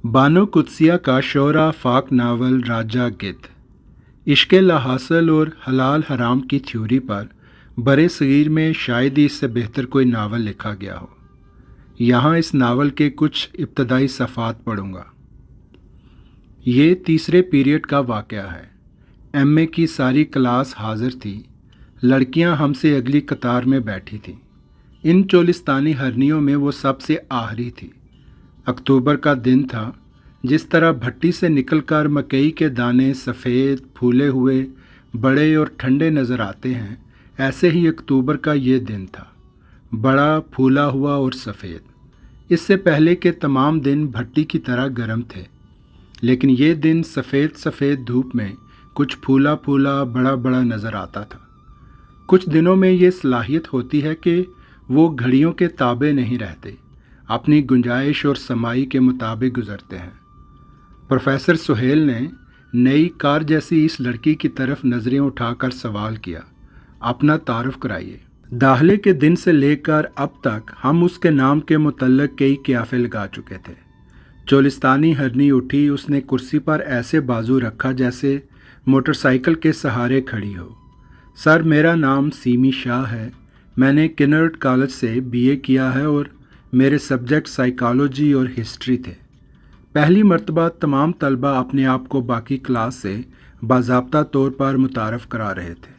बानो कुत्सिया का शोरा फाक नावल राजा गिद्ध इश्क लाहासल और हलाल हराम की थ्योरी पर बरे सगीर में शायद ही इससे बेहतर कोई नावल लिखा गया हो। यहाँ इस नावल के कुछ इब्तदाई सफ़ात पढ़ूँगा। ये तीसरे पीरियड का वाक़या है। एमए की सारी क्लास हाज़िर थी। लड़कियाँ हमसे अगली कतार में बैठी थीं। इन चोलिस्तानी हरनियों में वो सबसे आखिरी थी। अक्टूबर का दिन था। जिस तरह भट्टी से निकलकर मकई के दाने सफ़ेद फूले हुए बड़े और ठंडे नज़र आते हैं, ऐसे ही अक्टूबर का ये दिन था, बड़ा फूला हुआ और सफ़ेद। इससे पहले के तमाम दिन भट्टी की तरह गर्म थे, लेकिन ये दिन सफ़ेद सफ़ेद धूप में कुछ फूला फूला बड़ा बड़ा नज़र आता था। कुछ दिनों में ये सलाहियत होती है कि वो घड़ियों के ताबे नहीं रहते, अपनी गुंजाइश और समाई के मुताबिक गुजरते हैं। प्रोफेसर सुहेल ने नई कार जैसी इस लड़की की तरफ नज़रें उठाकर सवाल किया, अपना तारुफ कराइए। दाखिले के दिन से लेकर अब तक हम उसके नाम के मुतल्लक कई क़ियाफ़े लगा चुके थे। चोलिस्तानी हरनी उठी। उसने कुर्सी पर ऐसे बाजू रखा जैसे मोटरसाइकिल के सहारे खड़ी हो। सर, मेरा नाम सीमी शाह है। मैंने किन्नर्ड कॉलेज से बीए किया है और मेरे सब्जेक्ट साइकोलॉजी और हिस्ट्री थे। पहली मर्तबा तमाम तलबा अपने आप को बाकी क्लास से बाज़ाब्ता तौर पर मुतारफ़ करा रहे थे।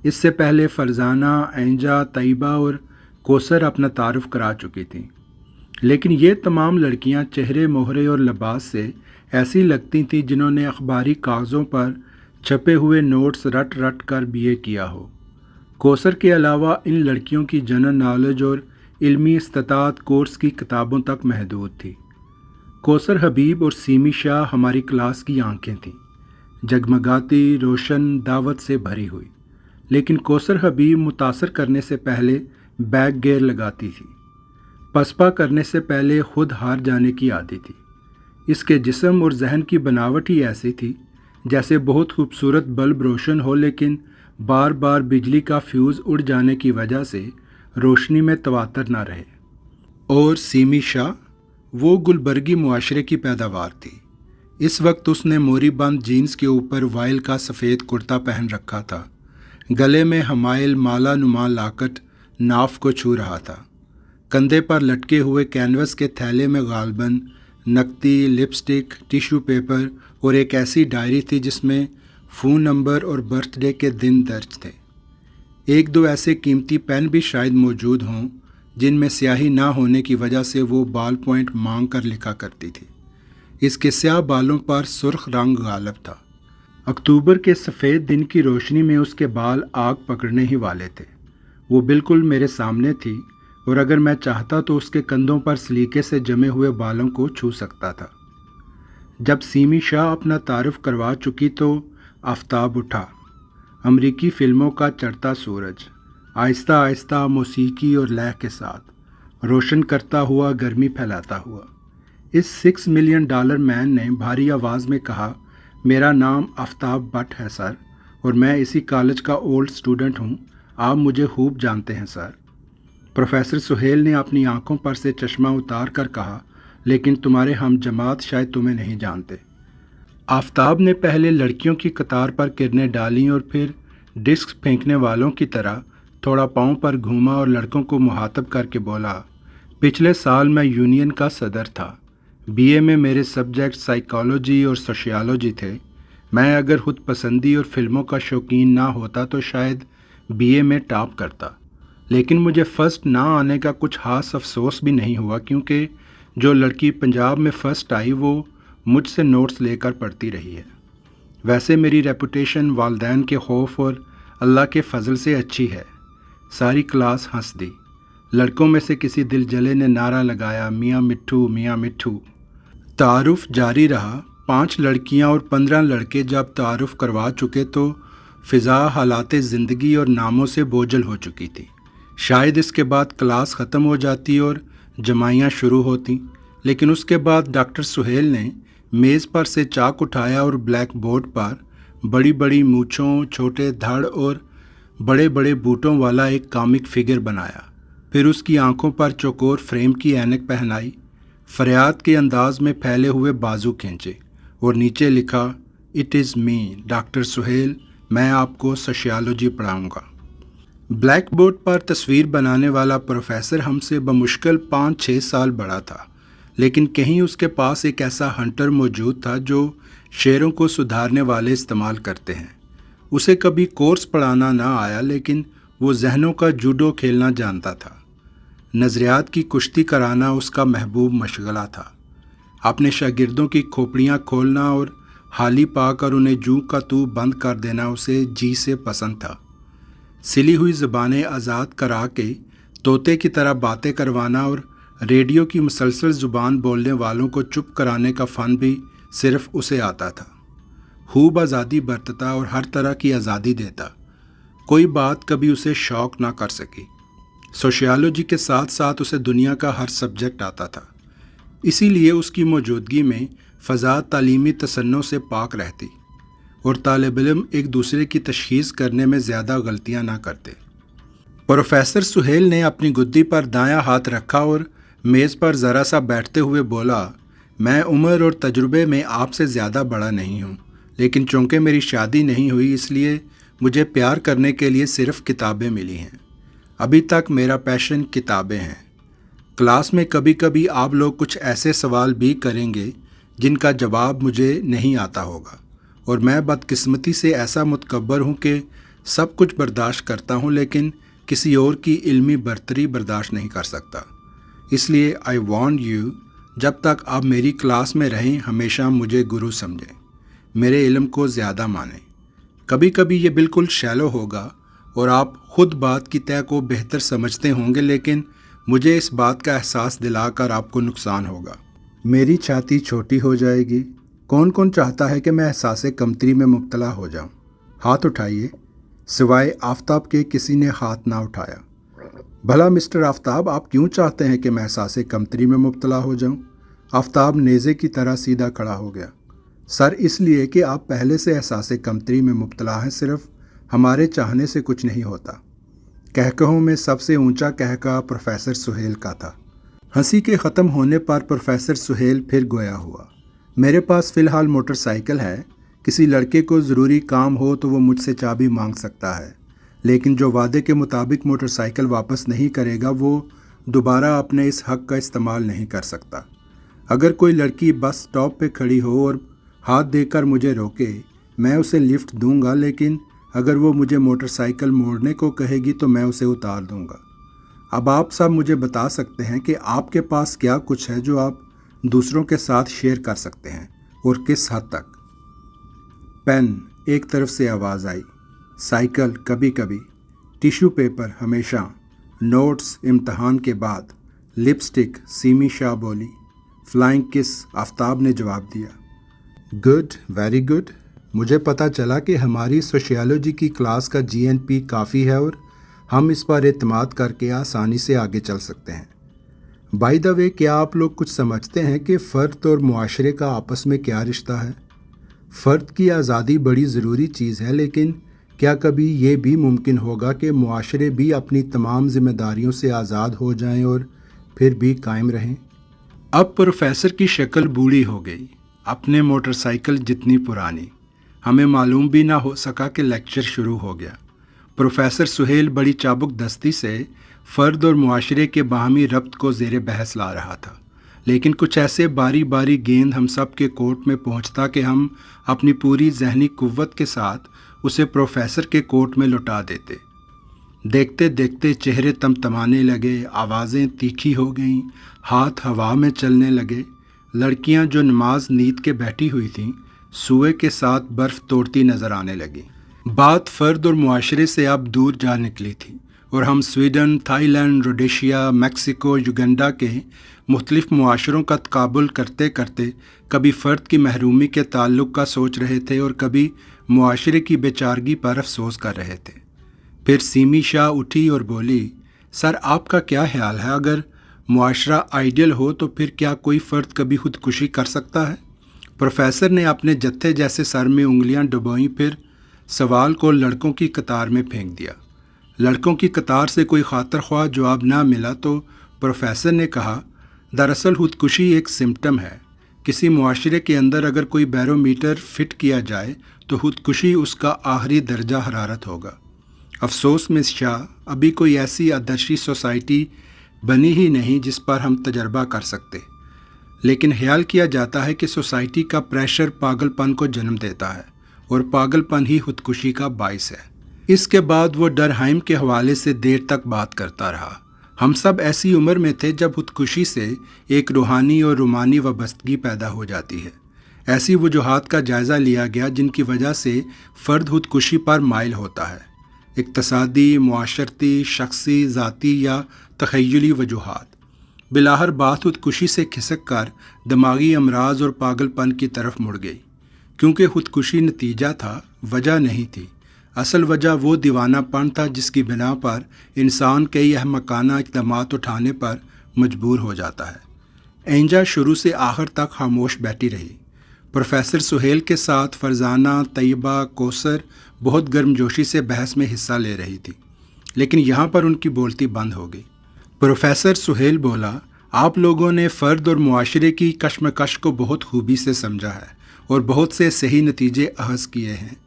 इससे पहले फ़रज़ाना, एंजा, तैयबा और कोसर अपना तारुफ करा चुकी थीं, लेकिन ये तमाम लड़कियां चेहरे मोहरे और लिबास से ऐसी लगती थीं जिन्होंने अखबारी कागज़ों पर छपे हुए नोट्स रट रट कर बीए किया हो। कोसर के अलावा इन लड़कियों की जनरल नॉलेज और इल्मी इस्तात कोर्स की किताबों तक महदूद थी। कोसर हबीब और सीमी शाह हमारी क्लास की आंखें थीं, जगमगाती, रोशन, दावत से भरी हुई। लेकिन कोसर हबीब मुतासर करने से पहले बैक गेयर लगाती थी। पसपा करने से पहले खुद हार जाने की आदी थी। इसके जिस्म और जहन की बनावट ही ऐसी थी जैसे बहुत खूबसूरत बल्ब रोशन हो, लेकिन बार बार बिजली का फ्यूज़ उड़ जाने की वजह से रोशनी में तवातर ना रहे। और सीमी शाह वो गुलबर्गी मुआशरे की पैदावार थी। इस वक्त उसने मोरी बंद जीन्स के ऊपर वाइल का सफ़ेद कुर्ता पहन रखा था। गले में हमायल माला नुमा लाकट नाफ को छू रहा था। कंधे पर लटके हुए कैनवस के थैले में गालबन नकदी, लिपस्टिक, टिश्यू पेपर और एक ऐसी डायरी थी जिसमें फ़ोन नंबर और बर्थडे के दिन दर्ज थे। एक दो ऐसे कीमती पेन भी शायद मौजूद हों जिनमें स्याही ना होने की वजह से वो बाल पॉइंट मांग कर लिखा करती थी। इसके स्याह बालों पर सुर्ख रंग गालब था। अक्टूबर के सफ़ेद दिन की रोशनी में उसके बाल आग पकड़ने ही वाले थे। वो बिल्कुल मेरे सामने थी और अगर मैं चाहता तो उसके कंधों पर सलीके से जमे हुए बालों को छू सकता था। जब सीमी शाह अपना तारुफ करवा चुकी तो आफताब उठा, अमरीकी फ़िल्मों का चढ़ता सूरज, आहिस्ता आहिस्ता मौसीकी और लय के साथ रोशन करता हुआ, गर्मी फैलाता हुआ। इस $6 मिलियन मैन ने भारी आवाज़ में कहा, मेरा नाम आफताब भट्ट है सर, और मैं इसी कॉलेज का ओल्ड स्टूडेंट हूँ। आप मुझे खूब जानते हैं सर। प्रोफेसर सुहेल ने अपनी आंखों पर से चश्मा उतार कर कहा, लेकिन तुम्हारे हम जमात शायद तुम्हें नहीं जानते। आफताब ने पहले लड़कियों की कतार पर किरणें डालीं और फिर डिस्क फेंकने वालों की तरह थोड़ा पाँव पर घूमा और लड़कों को मुहातब करके बोला, पिछले साल मैं यूनियन का सदर था। बीए में मेरे सब्जेक्ट साइकोलॉजी और सोशियोलॉजी थे। मैं अगर खुद पसंदी और फिल्मों का शौकीन ना होता तो शायद बीए में टॉप करता, लेकिन मुझे फ़र्स्ट ना आने का कुछ खास अफसोस भी नहीं हुआ, क्योंकि जो लड़की पंजाब में फ़र्स्ट आई वो मुझसे नोट्स लेकर पढ़ती रही है। वैसे मेरी रेपुटेशन वालदैन के खौफ और अल्लाह के फ़ज़ल से अच्छी है। सारी क्लास हंस दी। लड़कों में से किसी दिल जले ने नारा लगाया, मियाँ मिट्ठू, मियाँ मिट्ठू। तारुफ जारी रहा। 5 लड़कियां और 15 लड़के जब तारुफ करवा चुके तो फ़िज़ा हालात ज़िंदगी और नामों से बोझल हो चुकी थी। शायद इसके बाद क्लास ख़त्म हो जाती और जमाइयाँ शुरू होती, लेकिन उसके बाद डॉक्टर सुहेल ने मेज़ पर से चाक उठाया और ब्लैक बोर्ड पर बड़ी बड़ी मूँछों, छोटे धड़ और बड़े बड़े बूटों वाला एक कॉमिक फिगर बनाया। फिर उसकी आंखों पर चौकोर फ्रेम की ऐनक पहनाई। फरियाद के अंदाज में फैले हुए बाजू खींचे और नीचे लिखा, it is me doctor Suhail, मैं आपको सोशियोलॉजी पढ़ाऊँगा। ब्लैक बोर्ड पर तस्वीर बनाने वाला प्रोफेसर हमसे बमुश्किल 5-6 साल बड़ा था, लेकिन कहीं उसके पास एक ऐसा हंटर मौजूद था जो शेरों को सुधारने वाले इस्तेमाल करते हैं। उसे कभी कोर्स पढ़ाना ना आया, लेकिन वो जहनों का जूडो खेलना जानता था। नज़रियात की कुश्ती कराना उसका महबूब मशगला था। अपने शागिर्दों की खोपड़ियाँ खोलना और हाली पाकर उन्हें जू का तू बंद कर देना उसे जी से पसंद था। सिली हुई ज़बानें आज़ाद करा के तोते की तरह बातें करवाना और रेडियो की मुसलसल ज़ुबान बोलने वालों को चुप कराने का फ़न भी सिर्फ उसे आता था। खूब आज़ादी बरतता और हर तरह की आज़ादी देता। कोई बात कभी उसे शौक ना कर सकी। सोशियोलॉजी के साथ साथ उसे दुनिया का हर सब्जेक्ट आता था, इसीलिए उसकी मौजूदगी में फ़ज़ा तालीमी तसन्नो से पाक रहती और तालिब इल्म एक दूसरे की तशख़ीस करने में ज़्यादा गलतियां ना करते। प्रोफेसर सुहेल ने अपनी गुद्दी पर दायां हाथ रखा और मेज़ पर ज़रा सा बैठते हुए बोला, मैं उम्र और तजुर्बे में आपसे ज़्यादा बड़ा नहीं हूँ, लेकिन चूँकि मेरी शादी नहीं हुई इसलिए मुझे प्यार करने के लिए सिर्फ़ किताबें मिली हैं। अभी तक मेरा पैशन किताबें हैं। क्लास में कभी कभी आप लोग कुछ ऐसे सवाल भी करेंगे जिनका जवाब मुझे नहीं आता होगा, और मैं बदकिस्मती से ऐसा मुतकब्बर हूँ कि सब कुछ बर्दाश्त करता हूँ, लेकिन किसी और की इल्मी बरतरी बर्दाश्त नहीं कर सकता। इसलिए आई वांट यू, जब तक आप मेरी क्लास में रहें हमेशा मुझे गुरु समझें, मेरे इल्म को ज़्यादा मानें। कभी कभी ये बिल्कुल शैलो होगा और आप ख़ुद बात की तय को बेहतर समझते होंगे, लेकिन मुझे इस बात का एहसास दिलाकर आपको नुकसान होगा। मेरी छाती छोटी हो जाएगी। कौन कौन चाहता है कि मैं एहसास कमतरी में मुब्तला हो जाऊं? हाथ उठाइए। सिवाय आफताब के किसी ने हाथ ना उठाया। भला मिस्टर आफताब, आप क्यों चाहते हैं कि मैं एहसास कमतरी में मुब्तला हो जाऊं? आफताब नेज़े की तरह सीधा खड़ा हो गया। सर, इसलिए कि आप पहले से एहसास कमतरी में मुब्तला हैं, सिर्फ हमारे चाहने से कुछ नहीं होता। कहकहों में सबसे ऊंचा कहका प्रोफेसर सुहेल का था। हंसी के ख़त्म होने पर प्रोफेसर सुहेल फिर गोया हुआ, मेरे पास फ़िलहाल मोटरसाइकिल है। किसी लड़के को ज़रूरी काम हो तो वो मुझसे चाबी मांग सकता है, लेकिन जो वादे के मुताबिक मोटरसाइकिल वापस नहीं करेगा वो दोबारा अपने इस हक़ का इस्तेमाल नहीं कर सकता। अगर कोई लड़की बस स्टॉप पे खड़ी हो और हाथ देकर मुझे रोके, मैं उसे लिफ्ट दूंगा, लेकिन अगर वो मुझे मोटरसाइकिल मोड़ने को कहेगी तो मैं उसे उतार दूंगा। अब आप सब मुझे बता सकते हैं कि आपके पास क्या कुछ है जो आप दूसरों के साथ शेयर कर सकते हैं और किस हद तक। पेन, एक तरफ से आवाज़ आई। साइकिल कभी कभी, टिश्यू पेपर हमेशा, नोट्स इम्तहान के बाद, लिपस्टिक सीमी शाह बोली। फ्लाइंग किस, आफताब ने जवाब दिया। Good, very good. मुझे पता चला कि हमारी सोशियोलॉजी की क्लास का GNP काफ़ी है और हम इस पर एतमाद करके आसानी से आगे चल सकते हैं। बाय द वे, क्या आप लोग कुछ समझते हैं कि फ़र्द और मुआशरे का आपस में क्या रिश्ता है? फ़र्द की आज़ादी बड़ी ज़रूरी चीज़ है, लेकिन क्या कभी ये भी मुमकिन होगा कि मुआशरे भी अपनी तमाम ज़िम्मेदारियों से आज़ाद हो जाएं और फिर भी कायम रहें? अब प्रोफेसर की शक्ल बूढ़ी हो गई, अपने मोटरसाइकिल जितनी पुरानी। हमें मालूम भी ना हो सका कि लेक्चर शुरू हो गया। प्रोफेसर सुहेल बड़ी चाबुक दस्ती से फ़र्द और मुआशरे के बाहमी रब्त को ज़ेरे बहस ला रहा था, लेकिन कुछ ऐसे बारी बारी गेंद हम सब के कोर्ट में पहुंचता कि हम अपनी पूरी जहनी कुव्वत के साथ उसे प्रोफेसर के कोर्ट में लौटा देते। देखते देखते चेहरे तमतमाने लगे, आवाज़ें तीखी हो गईं, हाथ हवा में चलने लगे। लड़कियां जो नमाज नींद के बैठी हुई थीं, सुए के साथ बर्फ़ तोड़ती नज़र आने लगी। बात फ़र्द और मुआशरे से अब दूर जा निकली थी और हम Sweden, Thailand, Rhodesia, Mexico, Uganda के मुख्तलिफ़ मुआशरों का तकाबुल करते करते कभी फ़र्द की महरूमी के ताल्लुक़ का सोच रहे थे और कभी मुआशरे की बेचारगी पर अफसोस कर रहे थे। फिर सीमी शाह उठी और बोली, सर, आपका क्या ख्याल है, अगर मुआशरा आइडियल हो तो फिर क्या कोई फ़र्द कभी खुदकुशी कर सकता है? प्रोफेसर ने अपने जत्थे जैसे सर में उंगलियां डुबोईं, फिर सवाल को लड़कों की कतार में फेंक दिया। लड़कों की कतार से कोई खातर ख्वाह जवाब ना मिला तो प्रोफेसर ने कहा, दरअसल खुदकुशी एक सिम्टम है। किसी मुआशरे के अंदर अगर कोई बैरोमीटर फिट किया जाए तो खुदकुशी उसका आखिरी दर्जा हरारत होगा। अफसोस मिस शाह, अभी कोई ऐसी आदर्शी सोसाइटी बनी ही नहीं जिस पर हम तजर्बा कर सकते, लेकिन ख्याल किया जाता है कि सोसाइटी का प्रेशर पागलपन को जन्म देता है और पागलपन ही खुदकुशी का बाइस है। इसके बाद वो डरहाइम के हवाले से देर तक बात करता रहा। हम सब ऐसी उम्र में थे जब खुदकुशी से एक रूहानी और रूमानी वाबस्तगी पैदा हो जाती है। ऐसी वजूहात का जायज़ा लिया गया जिनकी वजह से फ़र्द खुदकुशी पर माइल होता है। इक़्तिसादी, मुआशरती, शख्सी, ज़ाती या तख़य्युली वजूहात। बिलाहर बात खुदकुशी से खिसक कर दिमागी अमराज और पागलपन की तरफ मुड़ गई, क्योंकि खुदकुशी नतीजा था, वजह नहीं थी। असल वजह वो दीवानापन था जिसकी बिना पर इंसान कई अहमकाना इक़दामात उठाने पर मजबूर हो जाता है। एंजा शुरू से आखिर तक खामोश बैठी रही। प्रोफेसर सुहेल के साथ फरजाना, तैयबा, कौसर बहुत गर्मजोशी से बहस में हिस्सा ले रही थी, लेकिन यहाँ पर उनकी बोलती बंद हो गई। प्रोफेसर सुहेल बोला, आप लोगों ने फ़र्द और मुआशरे की कश्मकश को बहुत खूबी से समझा है और बहुत से सही नतीजे अहज़ किए हैं।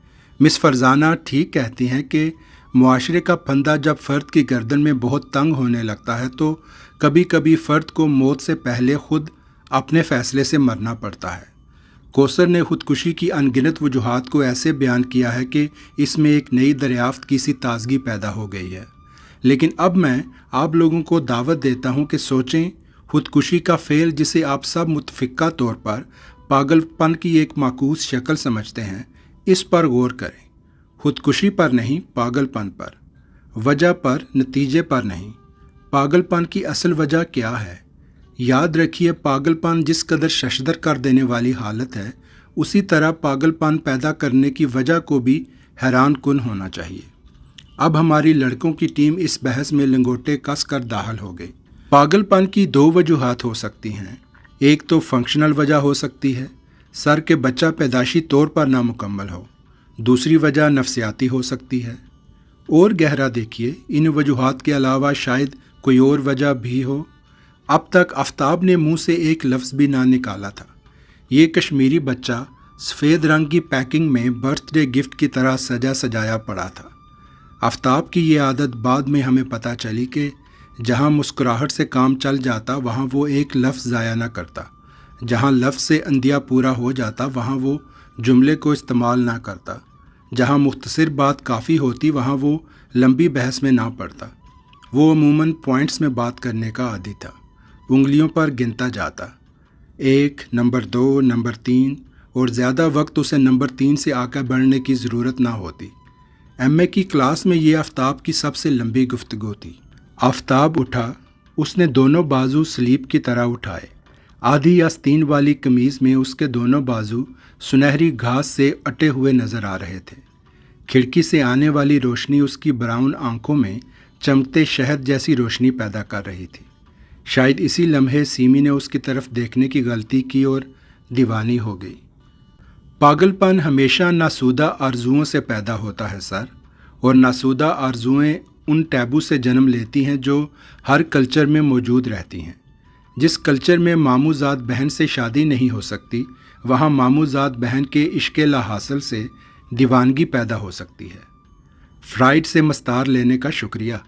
मिस फरजाना ठीक कहती हैं कि मुआशरे का फंदा जब फ़र्द की गर्दन में बहुत तंग होने लगता है तो कभी कभी फ़र्द को मौत से पहले ख़ुद अपने फ़ैसले से मरना पड़ता है। कौसर ने खुदकुशी की अनगिनत वजूहात को ऐसे बयान किया है कि इसमें एक नई दरियाफ्त की सी ताज़गी पैदा हो गई है। लेकिन अब मैं आप लोगों को दावत देता हूँ कि सोचें, खुदकुशी का फ़ेल जिसे आप सब मुतफ़िक़ा तौर पर पागलपन की एक माकूस शक्ल समझते हैं, इस पर गौर करें। खुदकुशी पर नहीं, पागलपन पर। वजह पर, नतीजे पर नहीं। पागलपन की असल वजह क्या है? याद रखिए, पागलपन जिस कदर शशदर कर देने वाली हालत है, उसी तरह पागलपन पैदा करने की वजह को भी हैरान कुन होना चाहिए। अब हमारी लड़कों की टीम इस बहस में लंगोटे कस कर दाखिल हो गई। पागलपन की दो वजूहात हो सकती हैं। एक तो फंक्शनल वजह हो सकती है, सर के बच्चा पैदाशी तौर पर नामुकम्मल हो। दूसरी वजह नफ्सियाती हो सकती है। और गहरा देखिए, इन वजूहात के अलावा शायद कोई और वजह भी हो। अब तक आफ्ताब ने मुंह से एक लफ्ज़ भी ना निकाला था। ये कश्मीरी बच्चा सफ़ेद रंग की पैकिंग में बर्थडे गिफ्ट की तरह सजा सजाया पड़ा था। आफ्ताब की ये आदत बाद में हमें पता चली कि जहाँ मुस्कुराहट से काम चल जाता वहाँ वो एक लफ्ज़ ज़ाया ना करता, जहाँ लफ्ज़ से अंदिया पूरा हो जाता वहाँ वो जुमले को इस्तेमाल ना करता, जहाँ मुख्तसर बात काफ़ी होती वहाँ वो लंबी बहस में ना पड़ता। वो अमूमन पॉइंट्स में बात करने का आदी था, उंगलियों पर गिनता जाता, 1, नंबर 2, नंबर 3, और ज़्यादा वक्त उसे नंबर 3 से आकर बढ़ने की ज़रूरत ना होती। एमए की क्लास में ये आफ्ताब की सबसे लंबी गुफ्तगू थी। आफ्ताब उठा, उसने दोनों बाजू स्लीप की तरह उठाए। आधी आस्तीन वाली कमीज़ में उसके दोनों बाजू सुनहरी घास से अटे हुए नज़र आ रहे थे। खिड़की से आने वाली रोशनी उसकी ब्राउन आंखों में चमकते शहद जैसी रोशनी पैदा कर रही थी। शायद इसी लम्हे सीमी ने उसकी तरफ देखने की गलती की और दीवानी हो गई। पागलपन हमेशा नासूदा आरजुओं से पैदा होता है सर, और नासूदा आरजुएं उन टैबू से जन्म लेती हैं जो हर कल्चर में मौजूद रहती हैं। जिस कल्चर में मामूज़ाद बहन से शादी नहीं हो सकती, वहाँ मामूज़ाद बहन के इश्क़ लाहासिल से दीवानगी पैदा हो सकती है। फ्राइड से मस्तार लेने का शुक्रिया,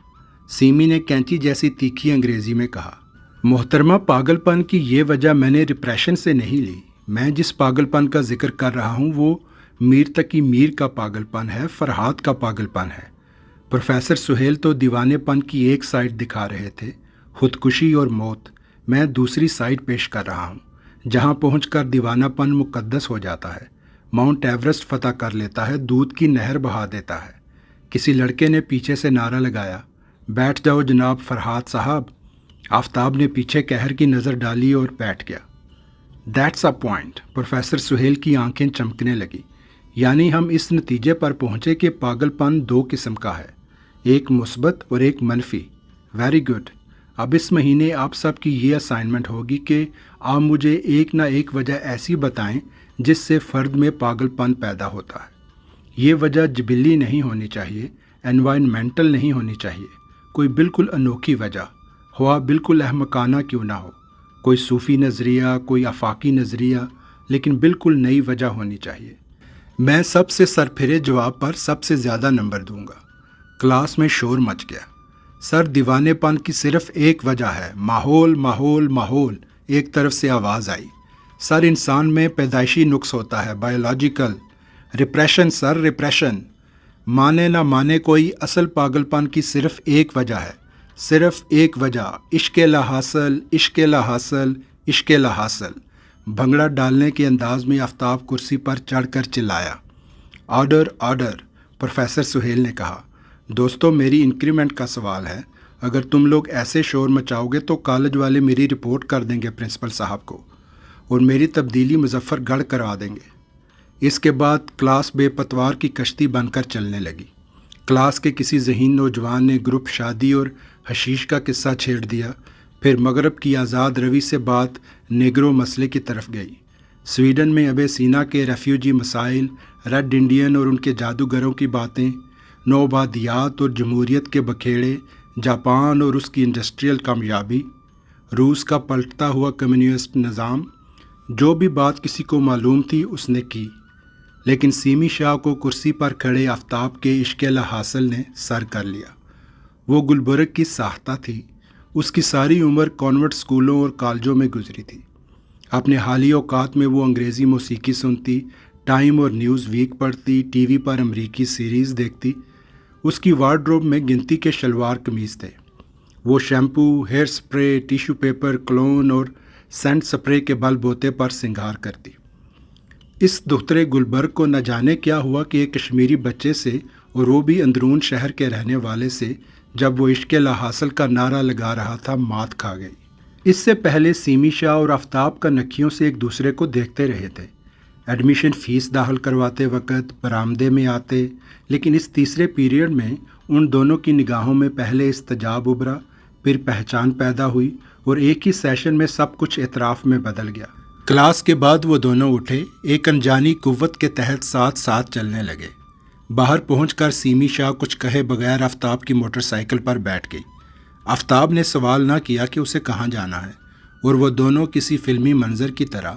सीमी ने कैंची जैसी तीखी अंग्रेज़ी में कहा। मोहतरमा, पागलपन की ये वजह मैंने रिप्रेशन से नहीं ली। मैं जिस पागलपन का जिक्र कर रहा हूँ वो मीर तकी मीर का पागलपन है, फरहाद का पागलपन है। प्रोफेसर सुहेल तो दीवानेपन की एक साइड दिखा रहे थे, खुदकुशी और मौत। मैं दूसरी साइड पेश कर रहा हूँ, जहाँ पहुंचकर दीवानापन मुकद्दस हो जाता है, माउंट एवरेस्ट फतह कर लेता है, दूध की नहर बहा देता है। किसी लड़के ने पीछे से नारा लगाया, बैठ जाओ जनाब फरहाद साहब। आफ्ताब ने पीछे कहर की नज़र डाली और बैठ गया। That's a point. Professor Suhail की आंखें चमकने लगी। यानी हम इस नतीजे पर पहुँचे कि पागलपन दो किस्म का है, एक मुस्बत और एक मनफी। Very good. अब इस महीने आप सब की ये असाइनमेंट होगी कि आप मुझे एक ना एक वजह ऐसी बताएं जिससे फ़र्द में पागलपन पैदा होता है। ये वजह जबिली नहीं होनी चाहिए, एनवायरनमेंटल नहीं होनी चाहिए, कोई बिल्कुल अनोखी वजह, हुआ बिल्कुल अहमकाना क्यों ना हो। کوئی صوفی نظریہ، کوئی آفاقی نظریہ، لیکن بالکل نئی وجہ ہونی چاہیے۔ میں سب سے سرپھرے جواب پر سب سے زیادہ نمبر دوں گا۔ کلاس میں شور مچ گیا۔ سر، دیوانے پن کی صرف ایک وجہ ہے، ماحول ماحول ماحول، ایک طرف سے آواز آئی۔ سر، انسان میں پیدائشی نقص ہوتا ہے، بایولوجیکل ریپریشن سر، ریپریشن۔ مانے نہ مانے کوئی، اصل پاگل پن کی صرف ایک وجہ ہے، صرف ایک وجہ، عشق لا حاصل، عشق لا حاصل، عشق لا حاصل۔ بھنگڑا ڈالنے کے انداز میں آفتاب کرسی پر چڑھ کر چلایا۔ آرڈر آرڈر، پروفیسر سہیل نے کہا۔ دوستو، میری انکریمنٹ کا سوال ہے، اگر تم لوگ ایسے شور مچاؤ گے تو کالج والے میری رپورٹ کر دیں گے پرنسپل صاحب کو، اور میری تبدیلی مظفر گڑھ کروا دیں گے۔ اس کے بعد کلاس بے پتوار کی کشتی بن کر چلنے لگی۔ کلاس کے کسی ذہین نوجوان نے گروپ شادی اور حشیش کا قصہ چھیڑ دیا۔ پھر مغرب کی آزاد روی سے بات نیگرو مسئلے کی طرف گئی۔ سویڈن میں ابیسینا کے ریفیوجی مسائل، ریڈ انڈین اور ان کے جادوگروں کی باتیں، نوآبادیات اور جمہوریت کے بکھیڑے، جاپان اور اس کی انڈسٹریل کامیابی، روس کا پلٹتا ہوا کمیونسٹ نظام۔ جو بھی بات کسی کو معلوم تھی اس نے کی، لیکن سیمی شاہ کو کرسی پر کھڑے آفتاب کے عشق لا حاصل نے سر کر لیا۔ وہ گلبرگ کی ساختہ تھی۔ اس کی ساری عمر کانوینٹ اسکولوں اور کالجوں میں گزری تھی۔ اپنے حالی اوقات میں وہ انگریزی موسیقی سنتی، ٹائم اور نیوز ویک پڑھتی، ٹی وی پر امریکی سیریز دیکھتی۔ اس کی وارڈروب میں گنتی کے شلوار قمیض تھے۔ وہ shampoo, hair spray, tissue paper, cologne اور سینٹ سپرے کے بل بوتے پر سنگھار کرتی۔ اس دخترے گلبرگ کو نہ جانے کیا ہوا کہ ایک کشمیری بچے سے، اور وہ بھی اندرون شہر کے رہنے والے سے، جب وہ عشق لا حاصل کا نعرہ لگا رہا تھا، مات کھا گئی۔ اس سے پہلے سیمی شاہ اور آفتاب کا نکھیوں سے ایک دوسرے کو دیکھتے رہے تھے۔ ایڈمیشن فیس داخل کرواتے وقت برآمدے میں آتے، لیکن اس تیسرے پیریڈ میں ان دونوں کی نگاہوں میں پہلے استجاب ابھرا، پھر پہچان پیدا ہوئی، اور ایک ہی سیشن میں سب کچھ اعتراف میں بدل گیا۔ کلاس کے بعد وہ دونوں اٹھے، ایک انجانی قوت کے تحت ساتھ ساتھ چلنے لگے۔ باہر پہنچ کر سیمی شاہ کچھ کہے بغیر آفتاب کی موٹر سائیکل پر بیٹھ گئی۔ آفتاب نے سوال نہ کیا کہ اسے کہاں جانا ہے، اور وہ دونوں کسی فلمی منظر کی طرح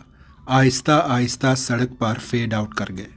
آہستہ آہستہ سڑک پر فیڈ آؤٹ کر گئے۔